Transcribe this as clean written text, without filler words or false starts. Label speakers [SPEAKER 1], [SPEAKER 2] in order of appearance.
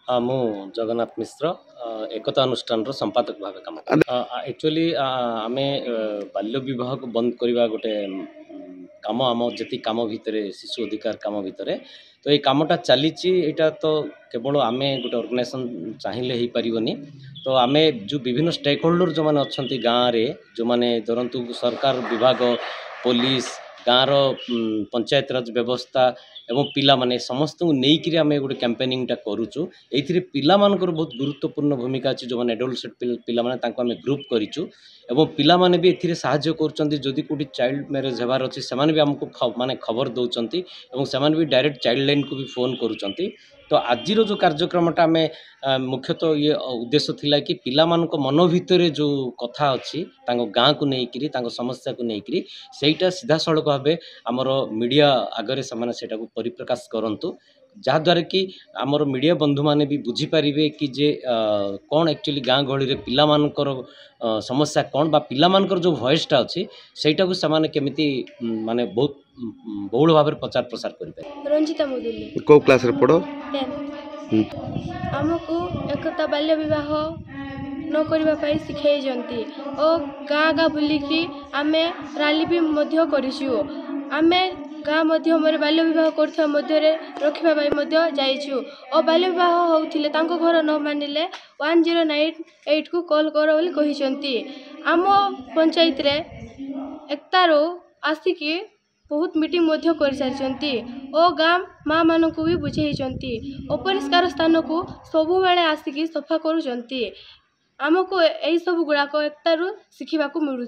[SPEAKER 1] मु जगन्नाथ मिश्र एकता अनुष्ठान संपादक भाव काम एक्चुअली आमे बाल्य विवाह को बंद करवा गोटे काम आम जी कम भितर शिशु अधिकार कम भितर तो ये कमटा चली तो केवल आम गोटे ऑर्गेनाइजेशन चाहिए हो पारनी तो आम जो विभिन्न स्टेक होल्डर जो मैंने अच्छा गाँव में जो मैंने धरतु सरकार विभाग पुलिस गाँव पंचायत राज व्यवस्था एवं पिला माने समस्त को नेइकरी आमे गोटे कैंपेनिंग करूचु एथिरे पिला मानकर बहुत गुरुत्वपूर्ण भूमिका अछि जो माने एडोलसेंट पिला माने तांको आमे ग्रुप करिचु एवं पिला माने भी एथिरे सहायता करचंती जदि कोठी चाइल्ड मैरिज हेबार अछि समान भी हमको माने खबर दउचंती एवं समान भी डायरेक्ट चाइल्ड लाइन को भी फोन करूचंती तो आज जो कार्यक्रमटा आम मुख्यतः ये उद्देश्य थिला कि पिला मानक मन भितर जो कथा अच्छी गाँ को लेकिन समस्या को लेकिन सेटा सीधा सड़क भाव आमर मीडिया आगे से परिप्रकाश करंतु जहाद्वारा कि आमर मीडिया बंधु माने भी बुझीपारे कि जे कौन एक्चुअली गाँ गहली पिला मानकर समस्या कौन बा पिला मानकर जो वॉइसटा अच्छी सेटा को समान केमिति माने बहुत बहुल भाव प्रचार प्रसार करें।
[SPEAKER 2] रंजिता मुदुली
[SPEAKER 3] को क्लास रे पढ़ो
[SPEAKER 2] 10 आमको एकता बाल्य विवाह न करबा पाई सिखाई जंती और गाँ गाँ बुलिकी आमे रैली भी मध्य करिछु आमे गाँ मध्य मोर बाल्य विवाह करथवा मध्य रे रखिबा पाई मध्य जाइछु और बाल्य विवाह होउथिले तांको घर न मानिले 1098 को कॉल करो बोली कहिसंती आम पंचायत रे एकतारो आसिकी बहुत मीटिंग मध्य कर सारी और गाँ माँ मान को भी बुझे अपरिष्कार स्थान को सबु बेले आसिकी सफा करुँच आमको यही सब गुड़ाक एकतारू शिखा मिलूँ।